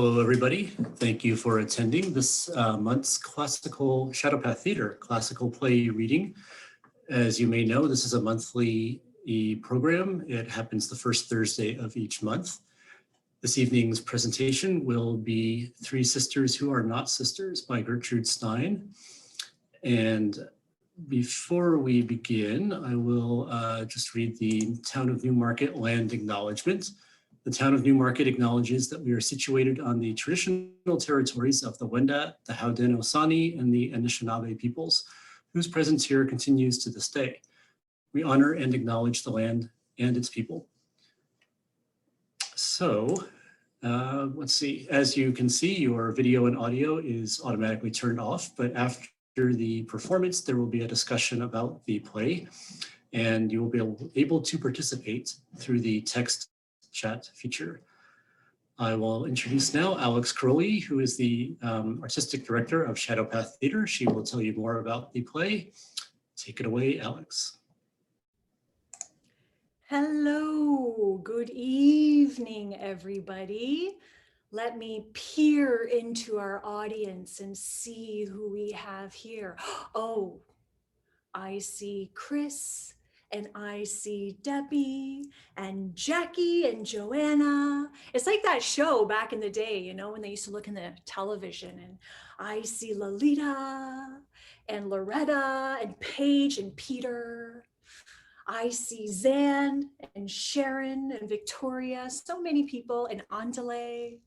Hello, everybody. Thank you for attending this month's classical Shadowpath Theatre classical play reading. As you may know, this is a monthly program. It happens the first Thursday of each month. This evening's presentation will be Three Sisters Who Are Not Sisters by Gertrude Stein. And before we begin, I will just read the Town of Newmarket land acknowledgement. The Town of Newmarket acknowledges that we are situated on the traditional territories of the Wendat, the Haudenosaunee, and the Anishinaabe peoples, whose presence here continues to this day. We honor and acknowledge the land and its people. So, let's see. As you can see, your video and audio is automatically turned off, but after the performance, there will be a discussion about the play, and you will be able to participate through the text chat feature. I will introduce now Alex Crowley, who is the artistic director of Shadowpath Theatre. She will tell you more about the play. Take it away, Alex. Hello, good evening, everybody. Let me peer into our audience and see who we have here. Oh, I see Chris, and I see Debbie and Jackie and Joanna. It's like that show back in the day, you know, when they used to look in the television, and I see Lolita and Loretta and Paige and Peter. I see Zan and Sharon and Victoria, so many people, and Andale.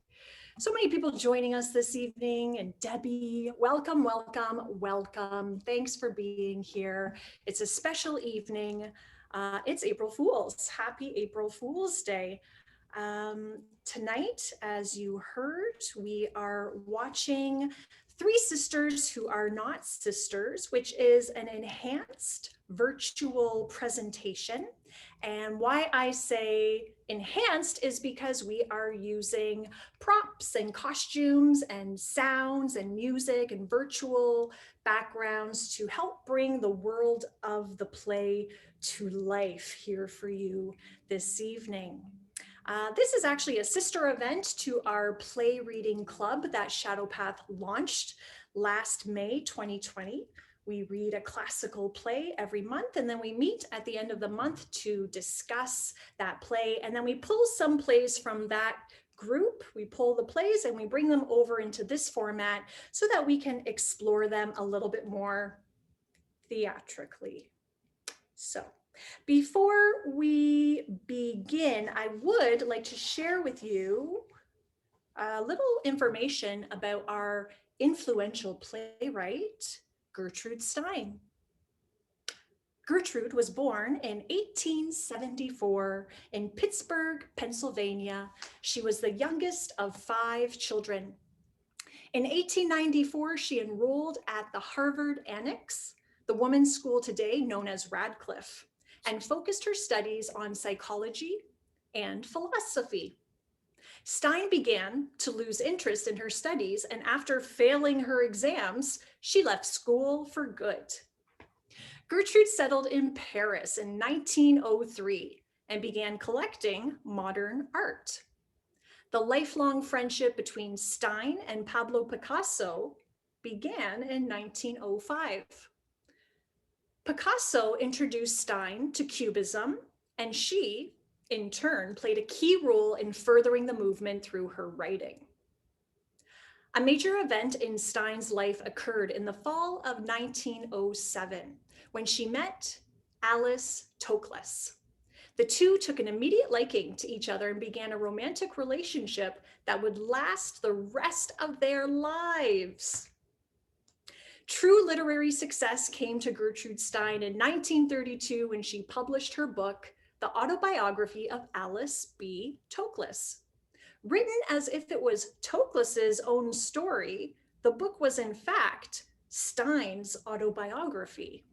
So many people joining us this evening, and Debbie, welcome, welcome, welcome. Thanks for being here. It's a special evening. It's April Fool's. Happy April Fool's Day. Tonight, as you heard, we are watching Three Sisters Who Are Not Sisters, which is an enhanced virtual presentation. And why I say enhanced is because we are using props and costumes and sounds and music and virtual backgrounds to help bring the world of the play to life here for you this evening. This is actually a sister event to our play reading club that Shadowpath launched last May 2020. We read a classical play every month, and then we meet at the end of the month to discuss that play. And then we pull some plays from that group. We pull the plays and we bring them over into this format so that we can explore them a little bit more theatrically. So, before we begin, I would like to share with you a little information about our influential playwright, Gertrude Stein. Gertrude was born in 1874 in Pittsburgh, Pennsylvania. She was the youngest of 5 children. In 1894, she enrolled at the Harvard Annex, the women's school today known as Radcliffe, and focused her studies on psychology and philosophy. Stein began to lose interest in her studies, and after failing her exams, she left school for good. Gertrude settled in Paris in 1903 and began collecting modern art. The lifelong friendship between Stein and Pablo Picasso began in 1905. Picasso introduced Stein to Cubism, and she, in turn, played a key role in furthering the movement through her writing. A major event in Stein's life occurred in the fall of 1907 when she met Alice Toklas. The two took an immediate liking to each other and began a romantic relationship that would last the rest of their lives. True literary success came to Gertrude Stein in 1932 when she published her book, The Autobiography of Alice B. Toklas. Written as if it was Toklas's own story, the book was in fact Stein's autobiography.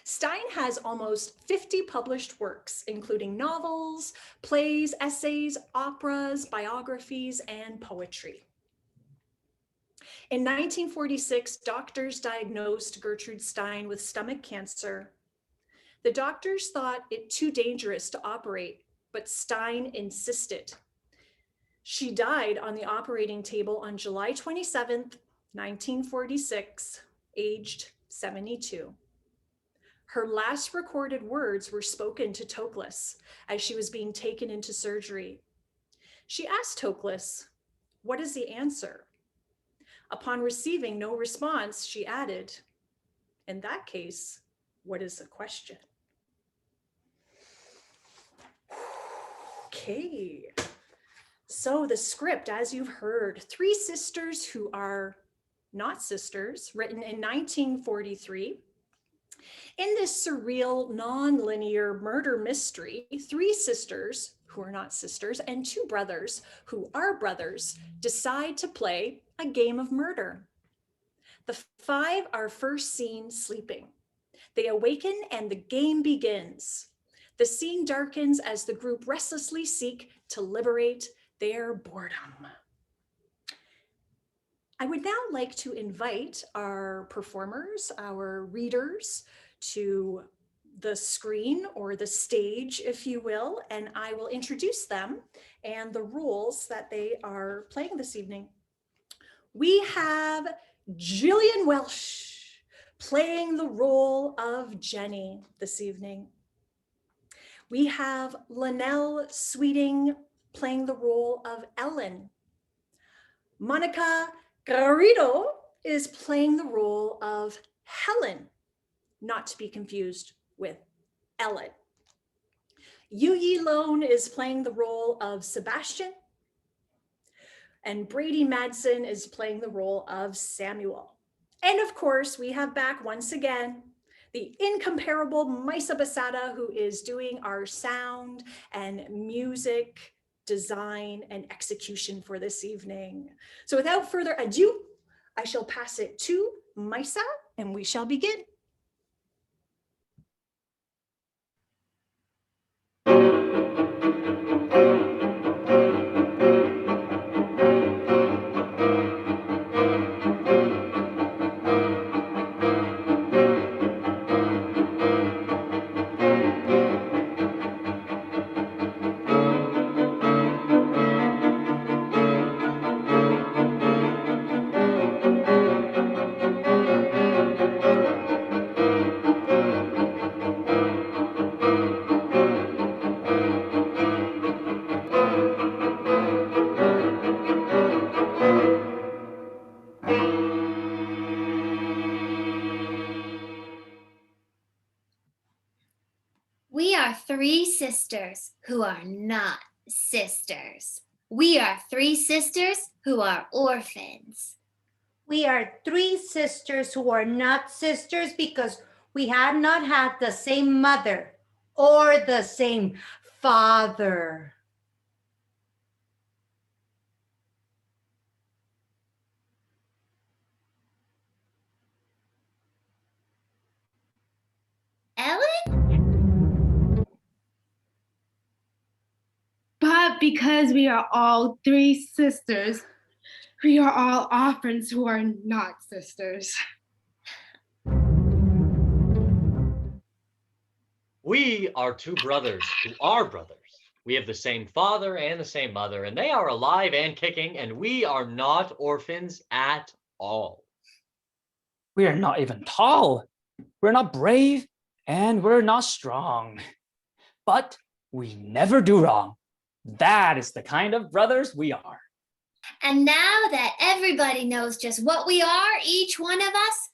Stein has almost 50 published works, including novels, plays, essays, operas, biographies, and poetry. In 1946, doctors diagnosed Gertrude Stein with stomach cancer. The doctors thought it too dangerous to operate, but Stein insisted. She died on the operating table on July 27th, 1946, aged 72. Her last recorded words were spoken to Toklas as she was being taken into surgery. She asked Toklas, "What is the answer?" Upon receiving no response, she added, "In that case, what is the question?" Okay. So the script, as you've heard, three sisters who are not sisters, written in 1943. In this surreal, non-linear murder mystery, three sisters who are not sisters and two brothers who are brothers decide to play a game of murder. The five are first seen sleeping. They awaken and the game begins. The scene darkens as the group restlessly seek to liberate their boredom. I would now like to invite our performers, our readers, to the screen or the stage, if you will, and I will introduce them and the roles that they are playing this evening. We have Gillian Welsh playing the role of Jenny this evening. We have Linnell Sweeting playing the role of Ellen. Monica Garrido is playing the role of Helen, not to be confused with Ellen. Yu Yi Lone is playing the role of Sebastian. And Brady Madsen is playing the role of Samuel. And of course, we have back once again the incomparable Maisa Basada, who is doing our sound and music design and execution for this evening. So without further ado, I shall pass it to Maisa and we shall begin. We are three sisters who are not sisters. We are three sisters who are orphans. We are three sisters who are not sisters because we have not had the same mother or the same father. Ellen? But because we are all three sisters, we are all orphans who are not sisters. We are two brothers who are brothers. We have the same father and the same mother, and they are alive and kicking, and we are not orphans at all. We are not even tall. We're not brave, and we're not strong. But we never do wrong. That is the kind of brothers we are. And now that everybody knows just what we are, each one of us,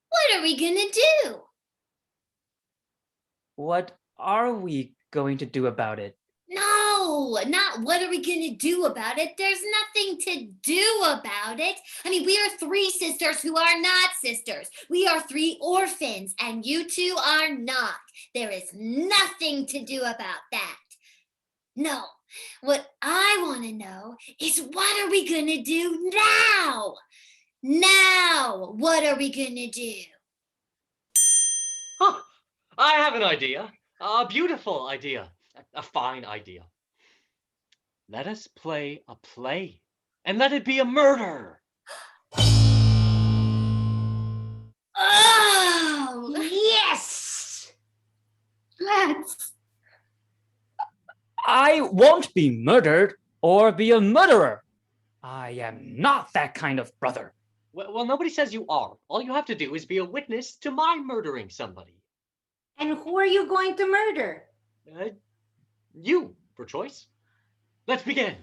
what are we gonna do? What are we going to do about it? No, not what are we gonna do about it? There's nothing to do about it. I mean, we are three sisters who are not sisters. We are three orphans, and you two are not. There is nothing to do about that. No, what I want to know is what are we gonna do now? Now, what are we gonna do? Huh, I have an idea, a beautiful idea, a fine idea. Let us play a play, and let it be a murder. Oh, Yes! Let's. I won't be murdered. or be a murderer. I am not that kind of brother. Well, nobody says you are. All you have to do is be a witness to my murdering somebody. And who are you going to murder? You, for choice. Let's begin.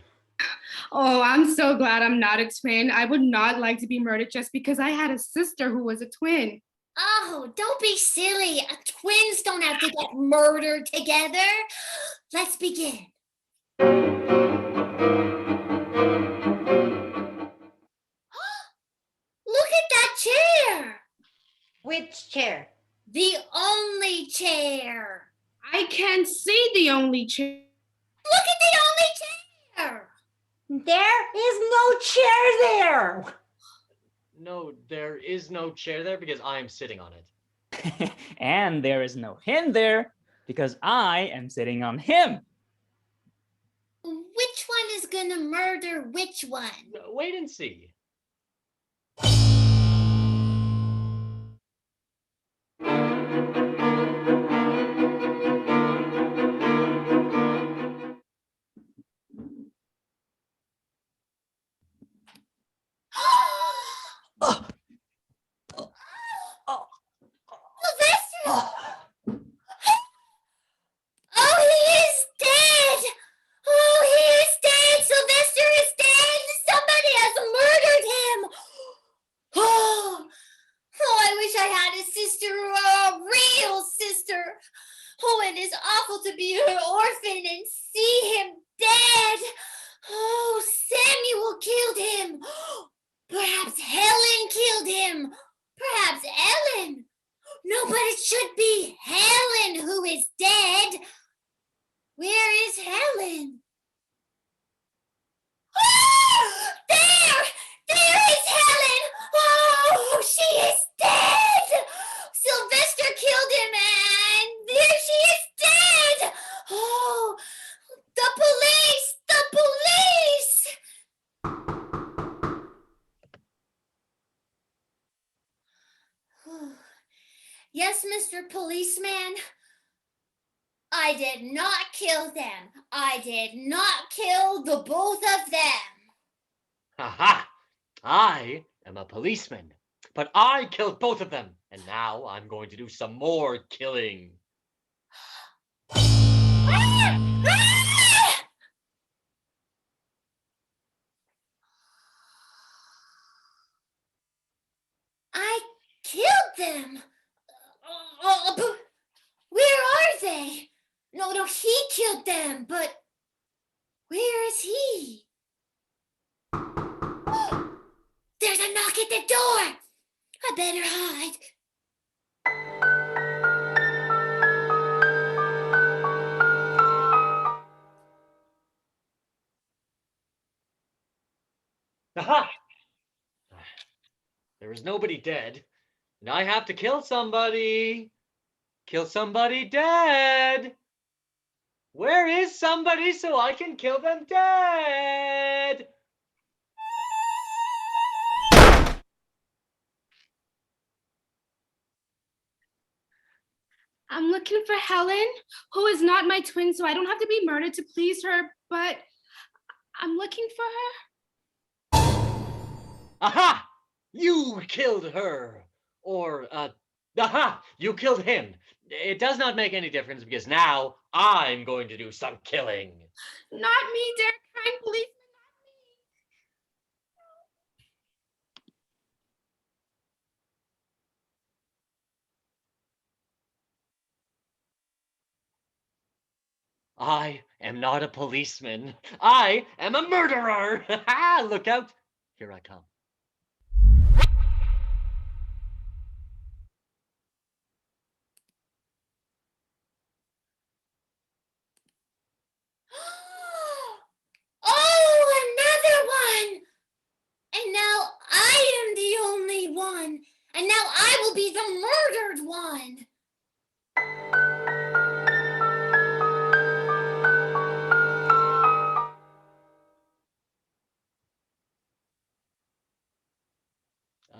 Oh, I'm so glad I'm not a twin. I would not like to be murdered just because I had a sister who was a twin. Oh, don't be silly. Twins don't have to get murdered together. Let's begin. Look at that chair. Which chair? The only chair. I can't see the only chair. Look at the only chair. There is no chair there. No, there is no chair there because I'm sitting on it. And there is no him there because I am sitting on him. Which one is gonna murder which one? Wait and see. Sylvester! Oh, he is dead! Oh, he is dead! Sylvester is dead! Somebody has murdered him! Oh, I wish I had a sister, a real sister. Oh, it is awful to be an orphan and see him dead. Oh, Samuel killed him. Perhaps Helen killed him. Perhaps Ellen. No, but it should be Helen who is dead. Where is Helen? Ah! There is Helen. Oh, she is dead. Sylvester killed him and there she is dead. Oh, the police, the police. Yes, Mr. Policeman. I did not kill them. I did not kill the both of them. Aha! I am a policeman, but I killed both of them, and now I'm going to do some more killing. Ah! Ah! I killed them. But where are they? No, he killed them, but where is he? There's a knock at the door. I better hide. Aha! There is nobody dead, and I have to kill somebody. Kill somebody dead. Where is somebody so I can kill them dead? I'm looking for Helen, who is not my twin, so I don't have to be murdered to please her, but I'm looking for her. Aha! You killed her. Or, aha! You killed him. It does not make any difference because now I'm going to do some killing. Not me, dear kind policeman, I am not a policeman. I am a murderer. Look out. Here I come. Oh, another one! And now I am the only one. And now I will be the murdered one.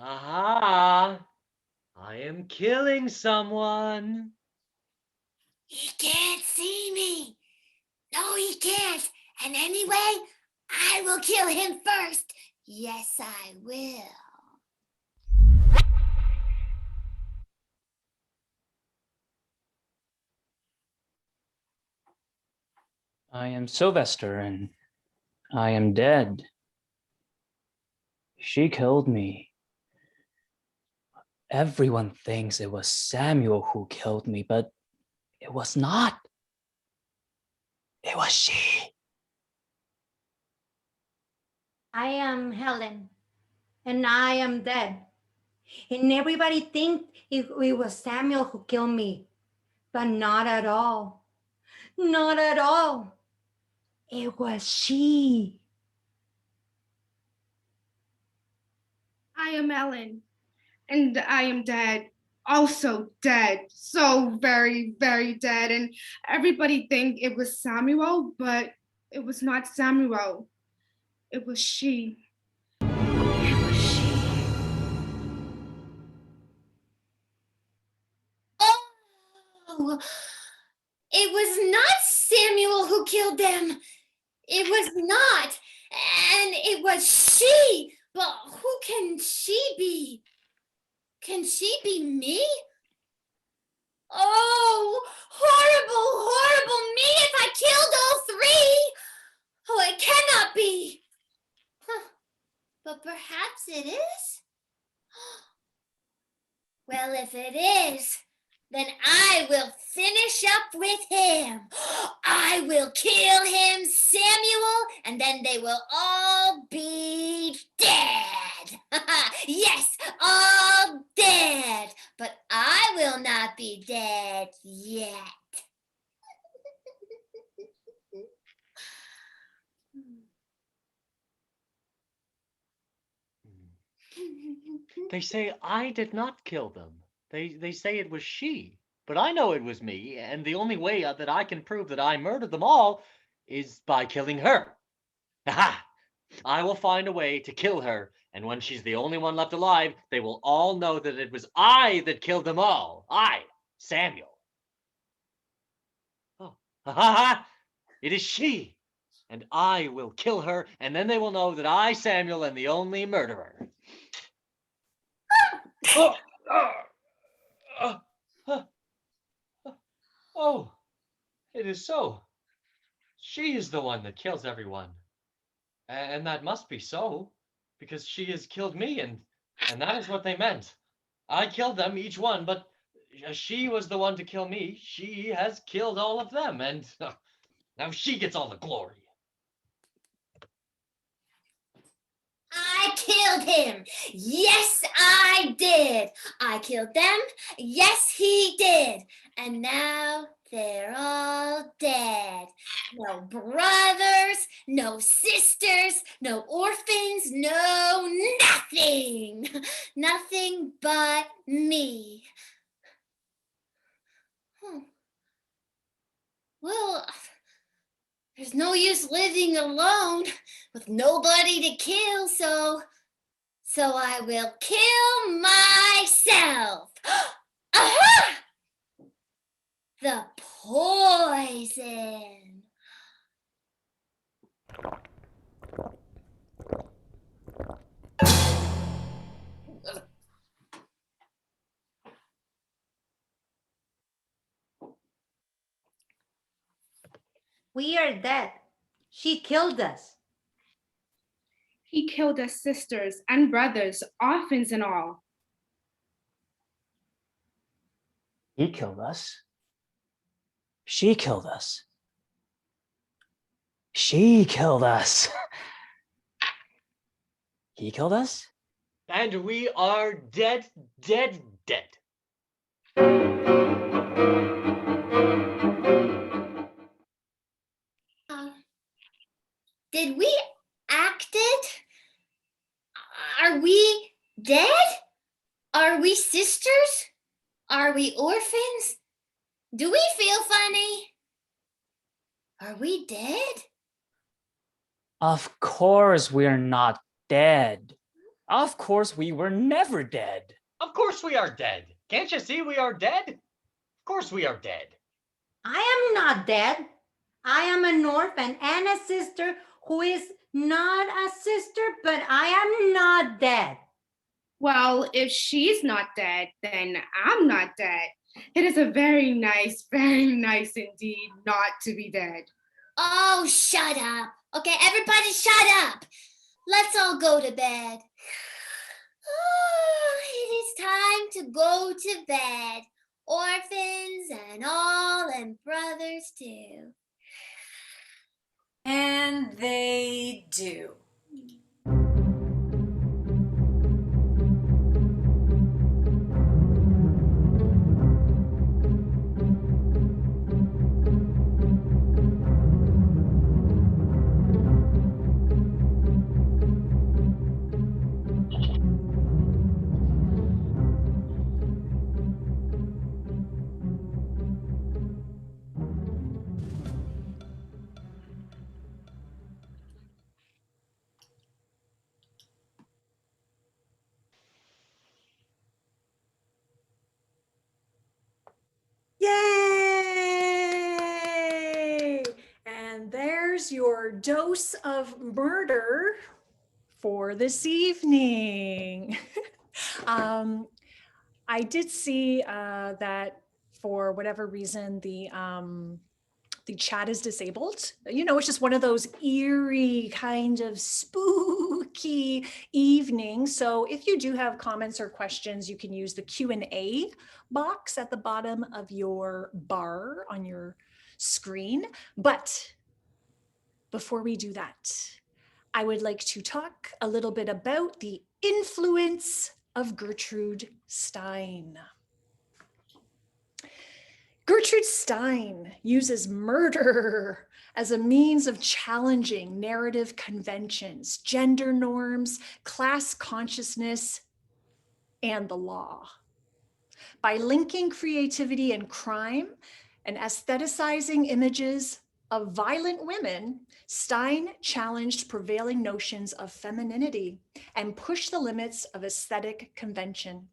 Aha! I am killing someone. He can't see me. No, he can't. And anyway, I will kill him first. Yes, I will. I am Sylvester and I am dead. She killed me. Everyone thinks it was Samuel who killed me, but it was not. It was she. I am Helen, and I am dead. And everybody think it was Samuel who killed me, but not at all. Not at all. It was she. I am Ellen, and I am dead. Also dead. So very, very dead. And everybody think it was Samuel, but it was not Samuel. It was she. It was she. Oh, it was not Samuel who killed them. It was not. And it was she. But who can she be? Can she be me? Oh, horrible, horrible me if I killed all three. Oh, it cannot be. Huh. But perhaps it is. Well, if it is, then I will finish up with him. I will kill him, Samuel, and then they will all be dead. Yes, all dead. But I will not be dead yet. They say I did not kill them. They say it was she. But I know it was me, and the only way that I can prove that I murdered them all is by killing her. Aha! I will find a way to kill her, and when she's the only one left alive, they will all know that it was I that killed them all. I, Samuel. Oh, ha ha ha! It is she, and I will kill her, and then they will know that I, Samuel, am the only murderer. Oh, oh, it is so. She is the one that kills everyone. And that must be so, because she has killed me, and that is what they meant. I killed them, each one, but she was the one to kill me. She has killed all of them, and now she gets all the glory. I killed him. Yes, I did. I killed them. Yes, he did. And now they're all dead. No brothers, no sisters, no orphans, no nothing. Nothing but me. Well, there's no use living alone with nobody to kill, so I will kill myself. Aha! The poison. We are dead. She killed us. He killed us sisters and brothers, orphans and all. He killed us. She killed us. She killed us. He killed us? And we are dead, dead, dead. Did we act it? Are we dead? Are we sisters? Are we orphans? Do we feel funny? Are we dead? Of course we're not dead. Of course we were never dead. Of course we are dead. Can't you see we are dead? Of course we are dead. I am not dead. I am an orphan and a sister who is Not a sister, but I am not dead. Well, if she's not dead, then I'm not dead. It is a very nice indeed not to be dead. Oh, shut up. Okay, everybody shut up. Let's all go to bed. Oh, it is time to go to bed. Orphans and all, and brothers too. And they do. Yay! And there's your dose of murder for this evening. I did see that for whatever reason, the chat is disabled. You know, it's just one of those eerie kind of spooky evenings. So if you do have comments or questions, you can use the Q&A box at the bottom of your bar on your screen. But before we do that, I would like to talk a little bit about the influence of Gertrude Stein. Gertrude Stein uses murder as a means of challenging narrative conventions, gender norms, class consciousness, and the law. By linking creativity and crime and aestheticizing images of violent women, Stein challenged prevailing notions of femininity and pushed the limits of aesthetic convention.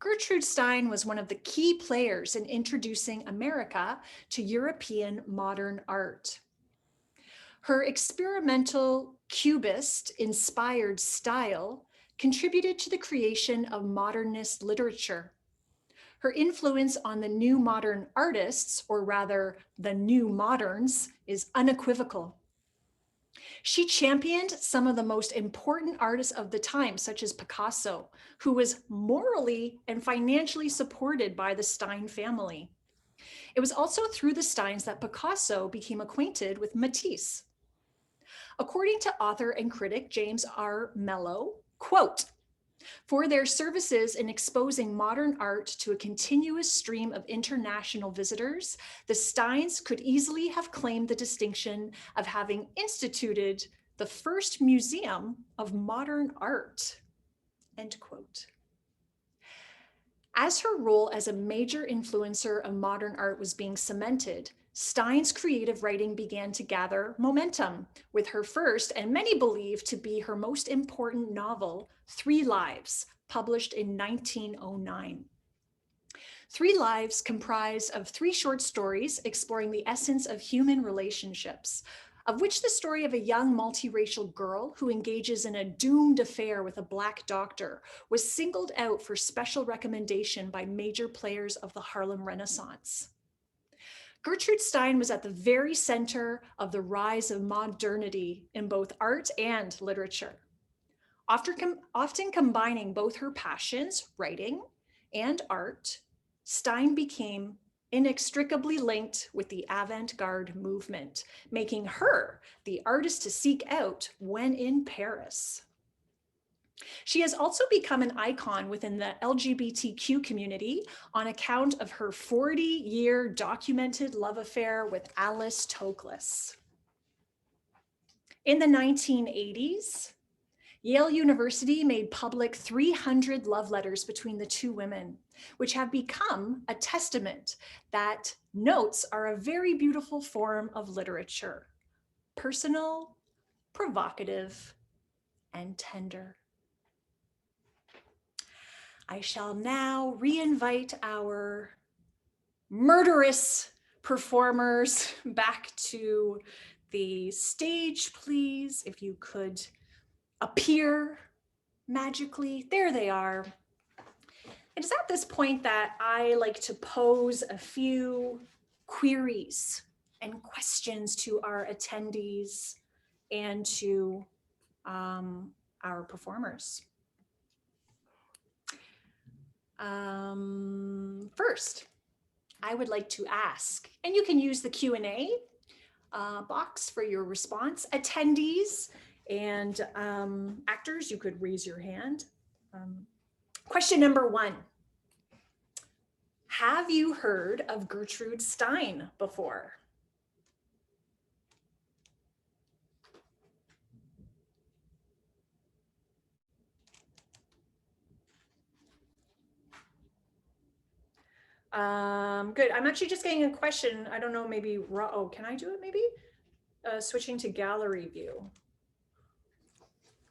Gertrude Stein was one of the key players in introducing America to European modern art. Her experimental Cubist-inspired style contributed to the creation of modernist literature. Her influence on the new modern artists, or rather the new moderns, is unequivocal. She championed some of the most important artists of the time, such as Picasso, who was morally and financially supported by the Stein family. It was also through the Steins that Picasso became acquainted with Matisse. According to author and critic James R. Mello, quote, "For their services in exposing modern art to a continuous stream of international visitors, the Steins could easily have claimed the distinction of having instituted the first museum of modern art," end quote. As her role as a major influencer of modern art was being cemented, Stein's creative writing began to gather momentum with her first, and many believe to be her most important novel, 3 Lives, published in 1909. 3 Lives comprise of 3 short stories exploring the essence of human relationships, of which the story of a young multiracial girl who engages in a doomed affair with a Black doctor was singled out for special recommendation by major players of the Harlem Renaissance. Gertrude Stein was at the very center of the rise of modernity in both art and literature. Often combining both her passions, writing and art, Stein became inextricably linked with the avant-garde movement, making her the artist to seek out when in Paris. She has also become an icon within the LGBTQ community on account of her 40-year documented love affair with Alice Toklas. In the 1980s, Yale University made public 300 love letters between the 2 women, which have become a testament that notes are a very beautiful form of literature, personal, provocative, and tender. I shall now re-invite our murderous performers back to the stage, please. If you could appear magically. There they are. It is at this point that I like to pose a few queries and questions to our attendees and to our performers. First, I would like to ask, and you can use the Q&A box for your response. Attendees and actors, you could raise your hand. Question number 1. Have you heard of Gertrude Stein before? Good. I'm actually just getting a question. I don't know, maybe, oh, can I do it maybe? Switching to gallery view.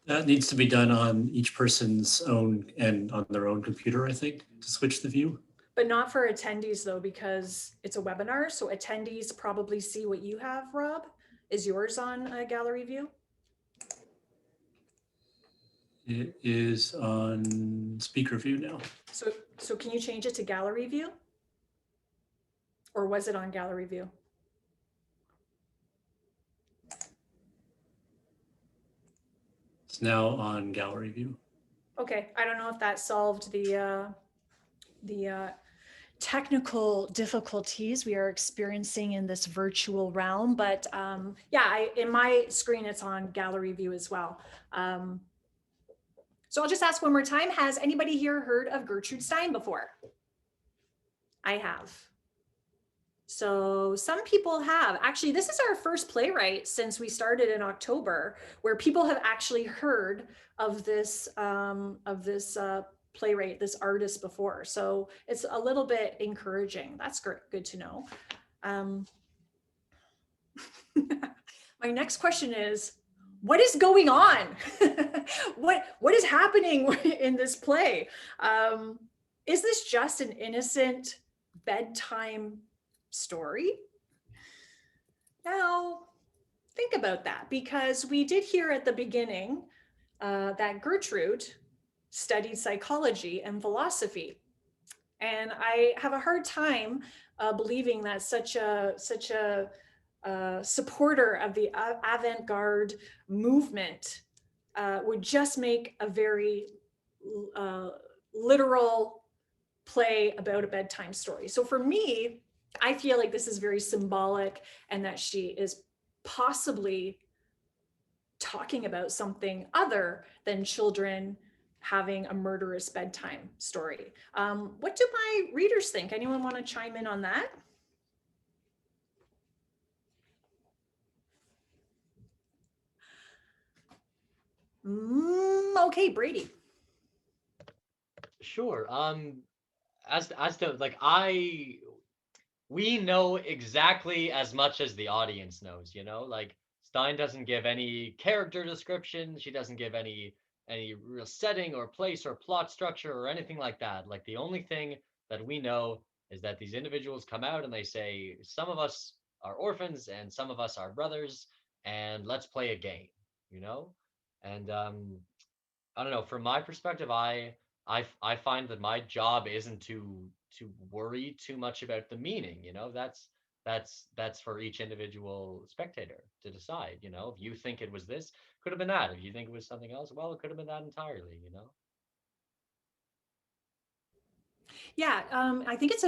That needs to be done on each person's own and on their own computer, I think, to switch the view. But not for attendees though, because it's a webinar. So attendees probably see what you have, Rob. Is yours on a gallery view? It is on speaker view now. So can you change it to gallery view? Or was it on gallery view? It's now on gallery view. Okay, I don't know if that solved the technical difficulties we are experiencing in this virtual realm, but yeah, in my screen it's on gallery view as well. So I'll just ask one more time, has anybody here heard of Gertrude Stein before? I have. So some people have. Actually, this is our first playwright since we started in October, where people have actually heard of this playwright, this artist before. So it's a little bit encouraging. That's good to know. My next question is, what is going on? What is happening in this play? Is this just an innocent bedtime story? Now, think about that, because we did hear at the beginning that Gertrude studied psychology and philosophy. And I have a hard time believing that such a supporter of the avant-garde movement would just make a very literal play about a bedtime story. So for me, I feel like this is very symbolic and that she is possibly talking about something other than children having a murderous bedtime story. What do my readers think? Anyone want to chime in on that? Okay, Brady. Sure. As to like we know exactly as much as the audience knows, you know, like Stein doesn't give any character description. She doesn't give any real setting or place or plot structure or anything like that. Like the only thing that we know is that these individuals come out and they say, some of us are orphans and some of us are brothers, and let's play a game, you know? And I don't know, from my perspective, I find that my job isn't to worry too much about the meaning, you know. That's for each individual spectator to decide, you know. If you think it was this, could have been that. If you think it was something else, well, it could have been that entirely, you know. Yeah, I think it's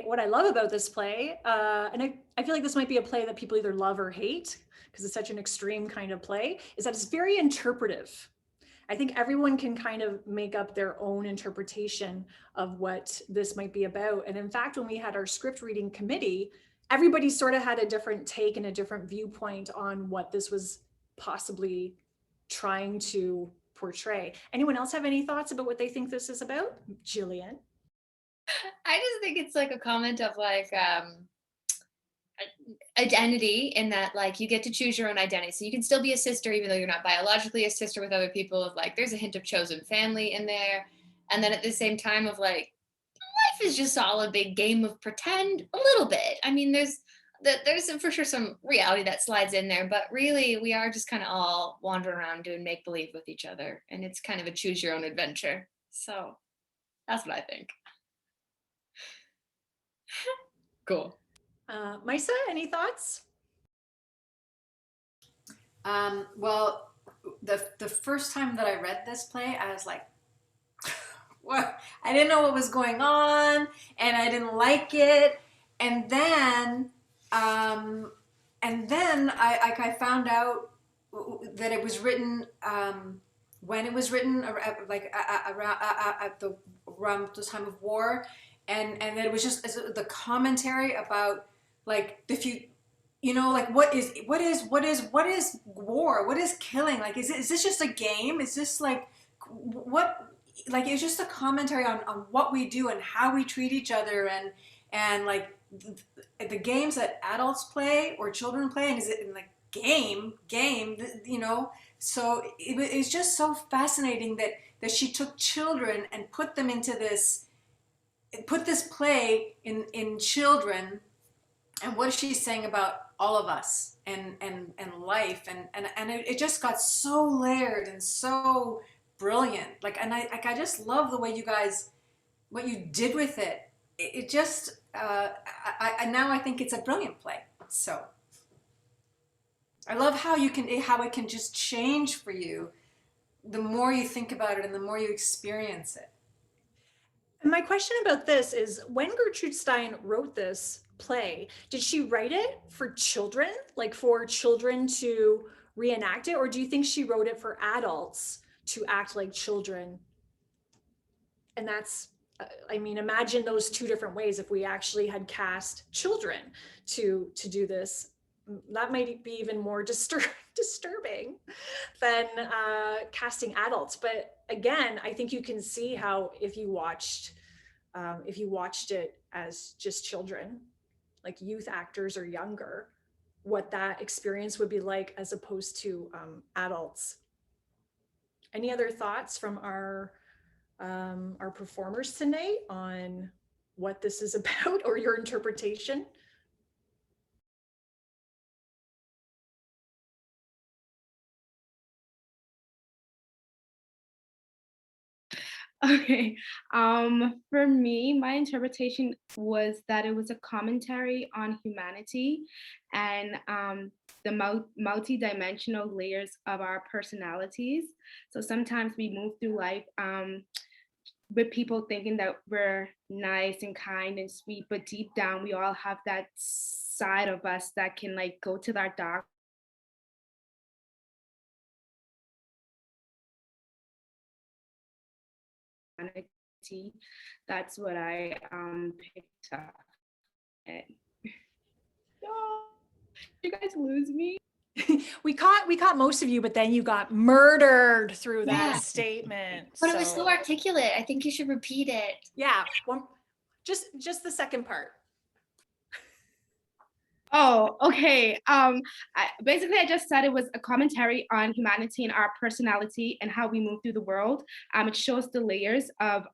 what I love about this play, and I feel like this might be a play that people either love or hate because it's such an extreme kind of play, is that it's very interpretive. I think everyone can kind of make up their own interpretation of what this might be about. And in fact, when we had our script reading committee, everybody sort of had a different take and a different viewpoint on what this was possibly trying to portray. Anyone else have any thoughts about what they think this is about? Jillian? I just think it's like a comment of like identity, in that like you get to choose your own identity. So you can still be a sister even though you're not biologically a sister with other people, of like there's a hint of chosen family in there. And then at the same time of like life is just all a big game of pretend a little bit. I mean, there's there's for sure some reality that slides in there, but really we are just kind of all wandering around doing make believe with each other, and it's kind of a choose your own adventure. So that's what I think. Cool. Misa, any thoughts? Well, the first time that I read this play, I was like, what? I didn't know what was going on, and I didn't like it. And then I found out that it was written when it was written, like around the time of war, and that it was just the commentary about like the few. You know, like what is war? What is killing? Like, is this just a game? Is this like what? Like, it's just a commentary on what we do and how we treat each other, and like the games that adults play or children play, and is it like game? You know, so it's just so fascinating that she took children and put them into this play in children. And what is she saying about all of us and life, and it just got so layered and so brilliant. Like, and I just love the way you guys, what you did with it. It just now I think it's a brilliant play. So I love how it can just change for you the more you think about it and the more you experience it. And my question about this is, when Gertrude Stein wrote this play, did she write it for children, like for children to reenact it, or do you think she wrote it for adults to act like children? And that's, I mean, imagine those two different ways. If we actually had cast children to do this, that might be even more disturbing than casting adults. But again, I think you can see how if you watched it as just children, like youth actors or younger, what that experience would be like as opposed to adults. Any other thoughts from our performers tonight on what this is about, or your interpretation? Okay. For me, my interpretation was that it was a commentary on humanity and the multi-dimensional layers of our personalities. So sometimes we move through life with people thinking that we're nice and kind and sweet, but deep down we all have that side of us that can like go to our dark. That's what I picked up. Oh, you guys lose me. we caught most of you, but then you got murdered through that statement. But it was so articulate. I think you should repeat it. Yeah, just the second part. Oh, okay. Basically, I just said it was a commentary on humanity and our personality and how we move through the world. It shows the layers of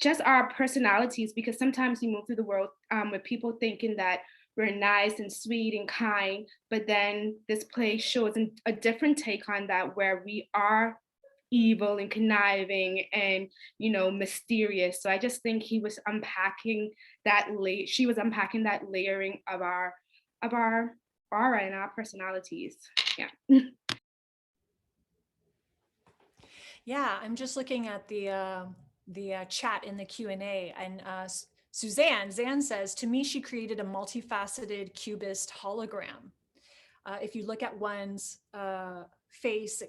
just our personalities, because sometimes we move through the world with people thinking that we're nice and sweet and kind, but then this play shows a different take on that, where we are evil and conniving and, you know, mysterious. So I just think he was unpacking that she was unpacking that layering of our aura and our personalities. Yeah. Yeah, I'm just looking at the chat in the Q&A, and Zan says, to me, she created a multifaceted cubist hologram. If you look at one's face,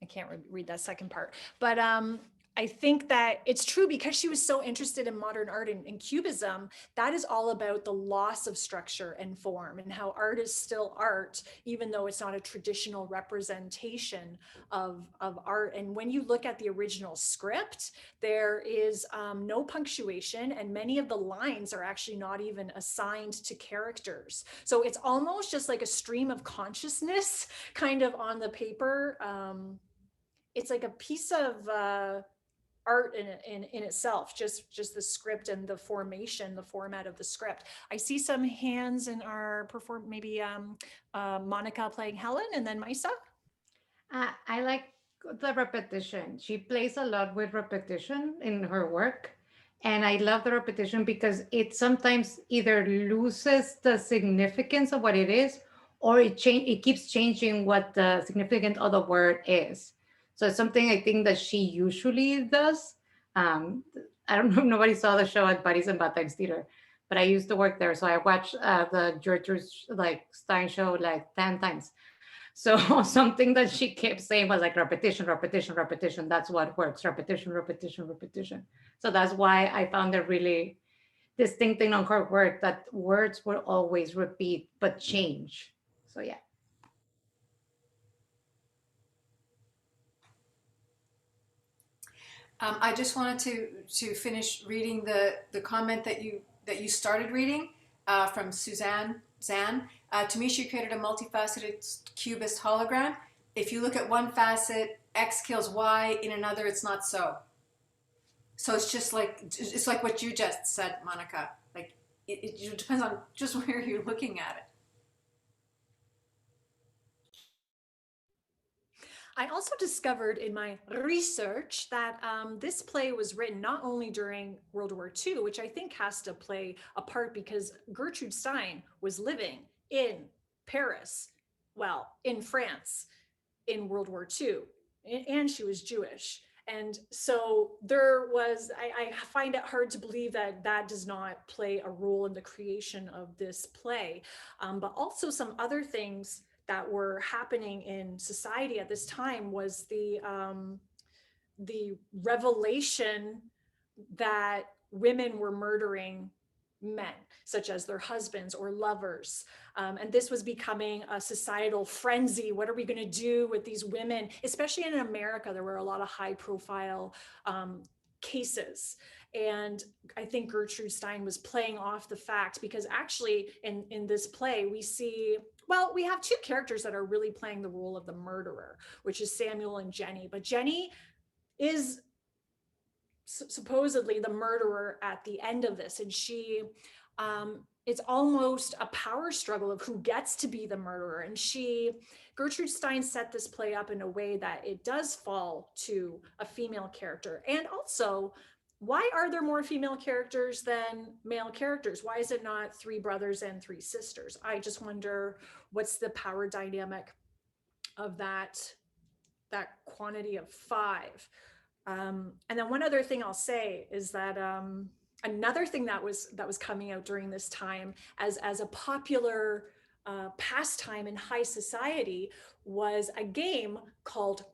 I can't read that second part, but I think that it's true, because she was so interested in modern art and Cubism. That is all about the loss of structure and form, and how art is still art, even though it's not a traditional representation of art. And when you look at the original script, there is no punctuation, and many of the lines are actually not even assigned to characters. So it's almost just like a stream of consciousness kind of on the paper. It's like a piece of art in itself, just the script and the formation, the format of the script. I see some hands in our maybe Monica playing Helen, and then Maisa. I like the repetition. She plays a lot with repetition in her work. And I love the repetition because it sometimes either loses the significance of what it is, or it keeps changing what the significance of the word is. So it's something I think that she usually does. I don't know if nobody saw the show at Buddies and Bad Times Theater, but I used to work there. So I watched the Gertrude Stein show like 10 times. So something that she kept saying was like repetition, repetition, repetition. That's what works. Repetition, repetition, repetition. So that's why I found it really distinct thing on her work, that words will always repeat but change. So yeah. I just wanted to finish reading the comment that you started reading from Suzanne Zan. To me, she created a multifaceted cubist hologram. If you look at one facet, X kills Y. In another, it's not so. So it's like what you just said, Monica. Like it depends on just where you're looking at it. I also discovered in my research that this play was written not only during World War II, which I think has to play a part because Gertrude Stein was living in Paris, well, in France in World War II, and she was Jewish. And so there was, I find it hard to believe that that does not play a role in the creation of this play, but also some other things that were happening in society at this time was the revelation that women were murdering men, such as their husbands or lovers. And this was becoming a societal frenzy. What are we going to do with these women? Especially in America, there were a lot of high profile cases. And I think Gertrude Stein was playing off the fact, because actually in this play, we see, well, we have two characters that are really playing the role of the murderer, which is Samuel and Jenny. But Jenny is supposedly the murderer at the end of this. And she, it's almost a power struggle of who gets to be the murderer. And Gertrude Stein set this play up in a way that it does fall to a female character. And also, why are there more female characters than male characters? Why is it not 3 brothers and 3 sisters? I just wonder what's the power dynamic of that quantity of 5. And then one other thing I'll say is that another thing that was coming out during this time as a popular pastime in high society was a game called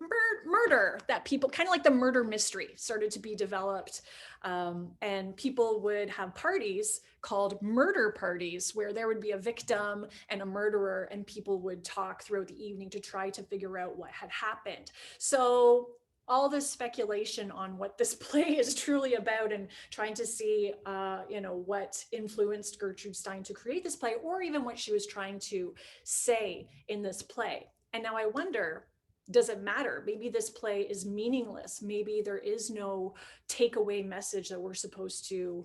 Murder, that people, kind of like the murder mystery, started to be developed. And people would have parties called murder parties, where there would be a victim and a murderer, and people would talk throughout the evening to try to figure out what had happened. So all this speculation on what this play is truly about, and trying to see, what influenced Gertrude Stein to create this play, or even what she was trying to say in this play. And now I wonder, does it matter? Maybe this play is meaningless. Maybe there is no takeaway message that we're supposed to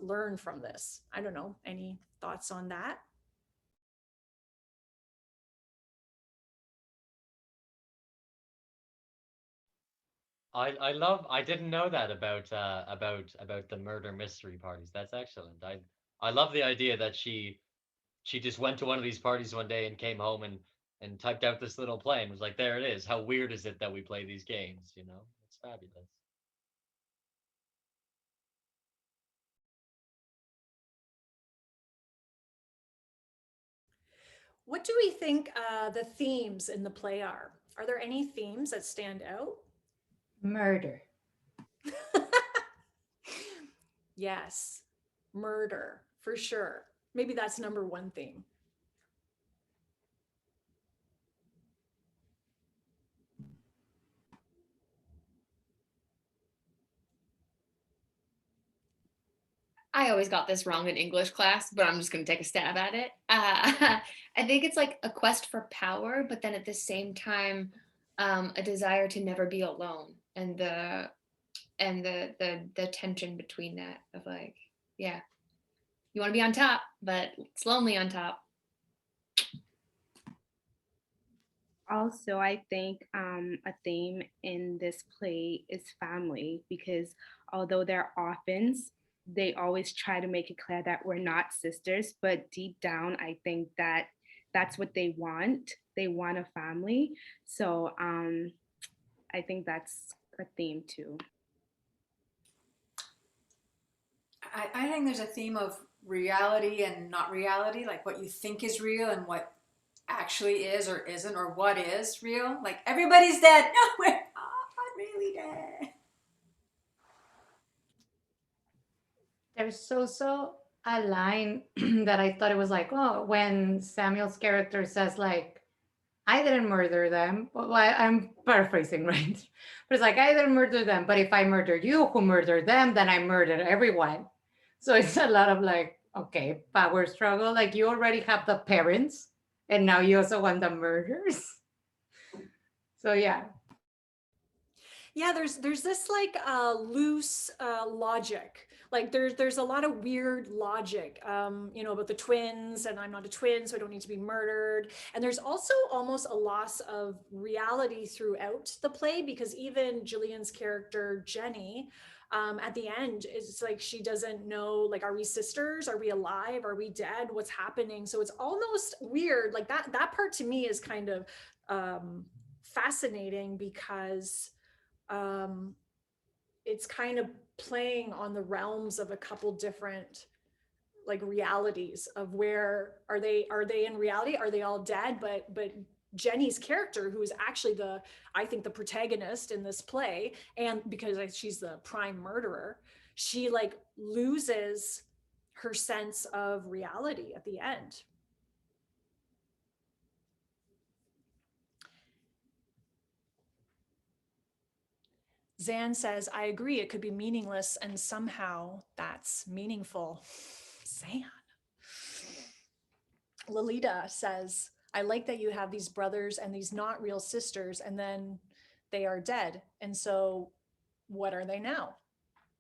learn from this. I don't know. Any thoughts on that? I didn't know that about the murder mystery parties. That's excellent. I love the idea that she just went to one of these parties one day and came home and typed out this little play and was like, there it is. How weird is it that we play these games? It's fabulous. What do we think the themes in the play are? Are there any themes that stand out? Murder. Yes, murder, for sure. Maybe that's number 1 theme. I always got this wrong in English class, but I'm just going to take a stab at it. I think it's like a quest for power, but then at the same time, a desire to never be alone. And the tension between that of like, yeah, you want to be on top, but it's lonely on top. Also, I think a theme in this play is family, because although they're orphans, they always try to make it clear that we're not sisters, but deep down, I think that that's what they want. They want a family. So I think that's a theme too. I think there's a theme of reality and not reality, like what you think is real and what actually is or isn't, or what is real. Like everybody's dead. No, we're not really dead. There's also a line that I thought it was like, oh, when Samuel's character says like, I didn't murder them. Well, I'm paraphrasing, right? But it's like, I didn't murder them, but if I murder you who murdered them, then I murdered everyone. So it's a lot of like, okay, power struggle. Like you already have the parents and now you also want the murders. So yeah. Yeah, there's this like loose logic. Like there's a lot of weird logic, you know, about the twins, and I'm not a twin, so I don't need to be murdered. And there's also almost a loss of reality throughout the play, because even Gillian's character Jenny, at the end, it's like she doesn't know, like, are we sisters? Are we alive? Are we dead? What's happening? So it's almost weird. Like that part to me is kind of fascinating, because it's kind of playing on the realms of a couple different like realities of where are they in reality? Are they all dead? But Jenny's character, who is actually I think the protagonist in this play, and because she's the prime murderer, she like loses her sense of reality at the end. Zan says, I agree, it could be meaningless, and somehow that's meaningful. Zan. Lolita says, I like that you have these brothers and these not real sisters, and then they are dead. And so what are they now?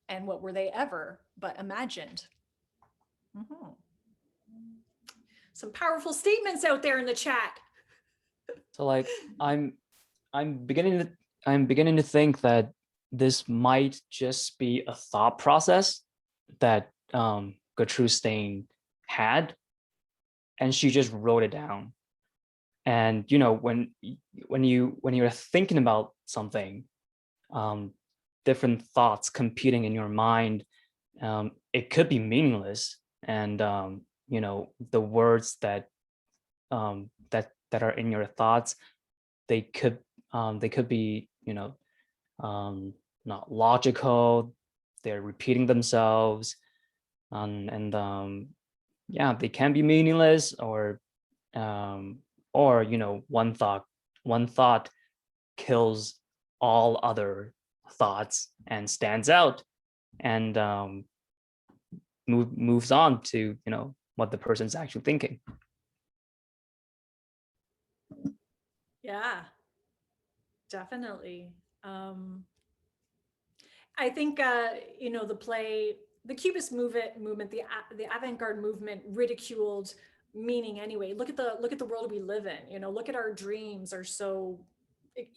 And what were they ever but imagined? Mm-hmm. Some powerful statements out there in the chat. So like I'm beginning to think that this might just be a thought process that Gertrude Stein had, and she just wrote it down. And you know, when you're thinking about something, different thoughts competing in your mind, it could be meaningless, and you know, the words that are in your thoughts, they could be, you know, not logical, they're repeating themselves, and yeah, they can be meaningless, or you know, one thought kills all other thoughts and stands out, and moves on to, you know, what the person's actually thinking. Yeah, definitely. I think you know, the play, the Cubist movement, the avant-garde movement ridiculed meaning anyway. Look at the world we live in. You know, look at our dreams are so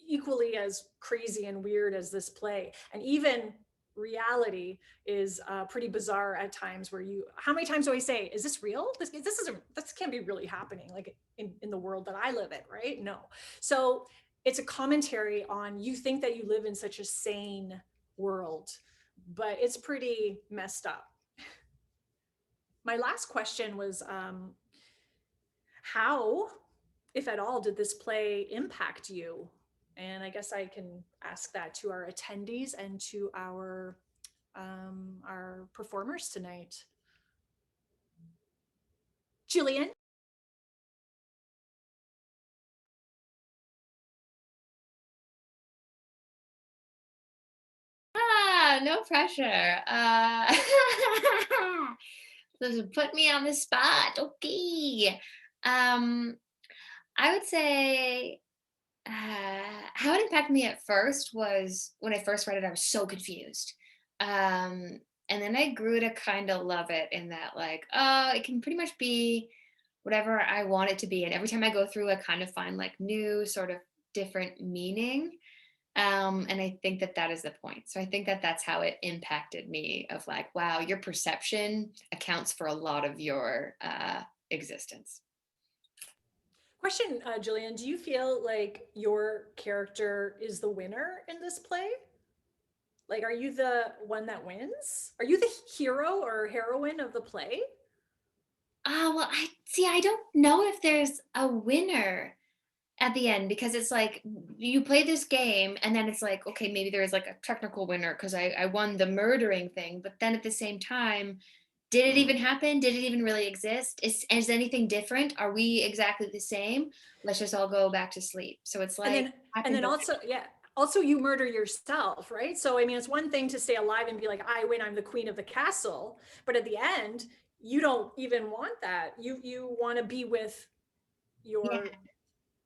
equally as crazy and weird as this play, and even reality is pretty bizarre at times. Where how many times do I say, is this real? This can't be really happening, like in the world that I live in, right? No. So it's a commentary on, you think that you live in such a sane world, but it's pretty messed up. My last question was, how, if at all, did this play impact you? And I guess I can ask that to our attendees and to our performers tonight. Jillian? No pressure. Just put me on the spot. Okay. I would say how it impacted me at first was when I first read it, I was so confused. And then I grew to kind of love it in that, like, it can pretty much be whatever I want it to be. And every time I go through, I kind of find like new sort of different meaning. And I think that that is the point. So I think that that's how it impacted me of like, wow, your perception accounts for a lot of your existence. Question, Jillian, do you feel like your character is the winner in this play? Like, are you the one that wins? Are you the hero or heroine of the play? Well, I don't know if there's a winner at the end, because it's like you play this game and then it's like, okay, maybe there is like a technical winner because I won the murdering thing. But then at the same time, did it even happen? Did it even really exist? Is anything different? Are we exactly the same? Let's just all go back to sleep. So it's like, and then also, yeah, also you murder yourself, right? So, I mean, it's one thing to stay alive and be like, I win, I'm the queen of the castle. But at the end, you don't even want that. You want to be with your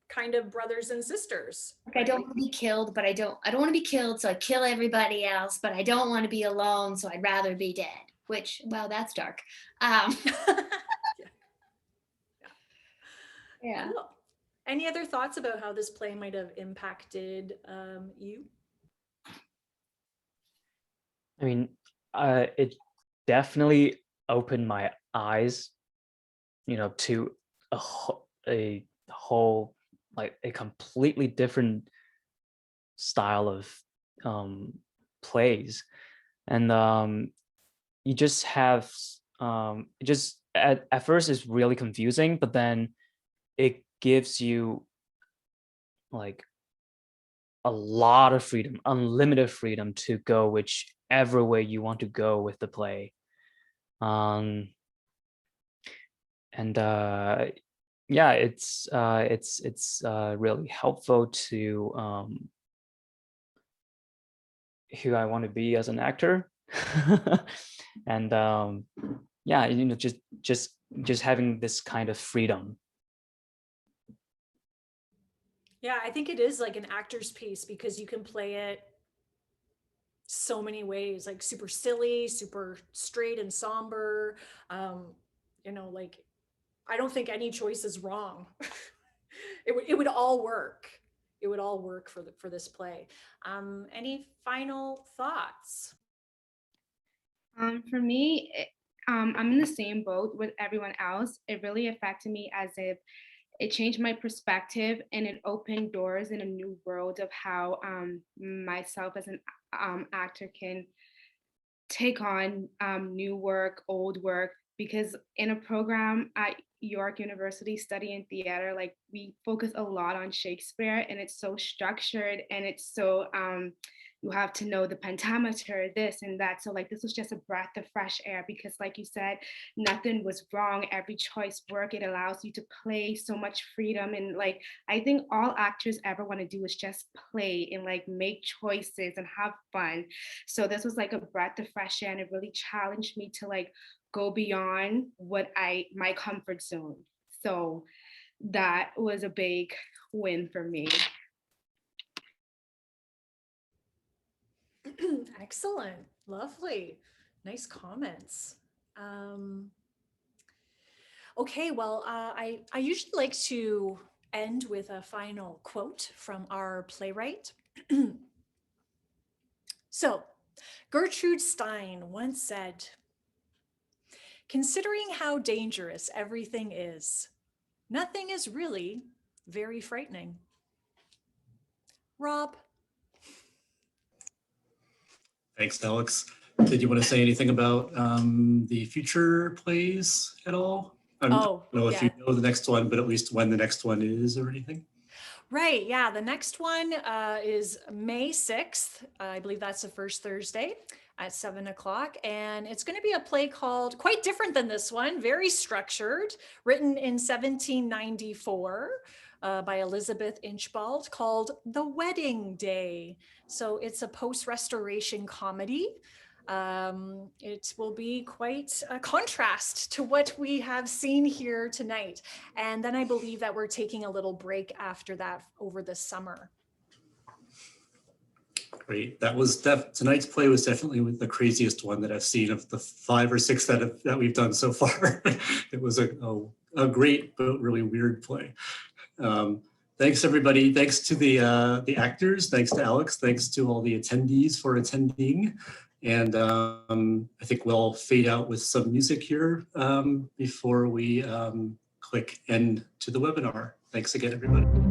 kind of brothers and sisters. Like, right? I don't want to be killed, but I don't want to be killed, so I kill everybody else, but I don't want to be alone, so I'd rather be dead. Which, well, that's dark. Yeah. Cool. Any other thoughts about how this play might have impacted you? I mean, it definitely opened my eyes, to a whole, like a completely different style of plays. And you just have, just at first it's really confusing, but then it gives you like a lot of freedom, unlimited freedom to go whichever way you want to go with the play. And yeah, it's really helpful to who I want to be as an actor. And yeah, just having this kind of freedom. Yeah, I think it is like an actor's piece because you can play it so many ways, like super silly, super straight and somber. Like, I don't think any choice is wrong. It would all work. It would all work for this play. Any final thoughts? For me, I'm in the same boat with everyone else. It really affected me as if it changed my perspective and it opened doors in a new world of how myself as an actor can take on new work, old work, because in a program at York University studying theater, like we focus a lot on Shakespeare, and it's so structured and it's so you have to know the pentameter, this and that. So like this was just a breath of fresh air, because like you said, nothing was wrong. Every choice worked. It allows you to play so much freedom. And like, I think all actors ever want to do is just play and like make choices and have fun. So this was like a breath of fresh air, and it really challenged me to like go beyond my comfort zone. So that was a big win for me. Excellent. Lovely. Nice comments. Okay, well, I usually like to end with a final quote from our playwright. So, Gertrude Stein once said, "Considering how dangerous everything is, nothing is really very frightening." Rob? Thanks, Alex. Did you want to say anything about the future plays at all? I don't know if you know the next one, but at least when the next one is or anything. Right, yeah, the next one is May 6th. I believe that's the first Thursday at 7 o'clock. And it's going to be a play called, quite different than this one, very structured, written in 1794 by Elizabeth Inchbald, called The Wedding Day. So it's a post-restoration comedy. It will be quite a contrast to what we have seen here tonight. And then I believe that we're taking a little break after that over the summer. Great. That was tonight's play was definitely the craziest one that I've seen of the 5 or 6 that we've done so far. It was a great but really weird play. Thanks everybody. Thanks to the actors. Thanks to Alex. Thanks to all the attendees for attending. And I think we'll fade out with some music here before we click end to the webinar. Thanks again, everybody.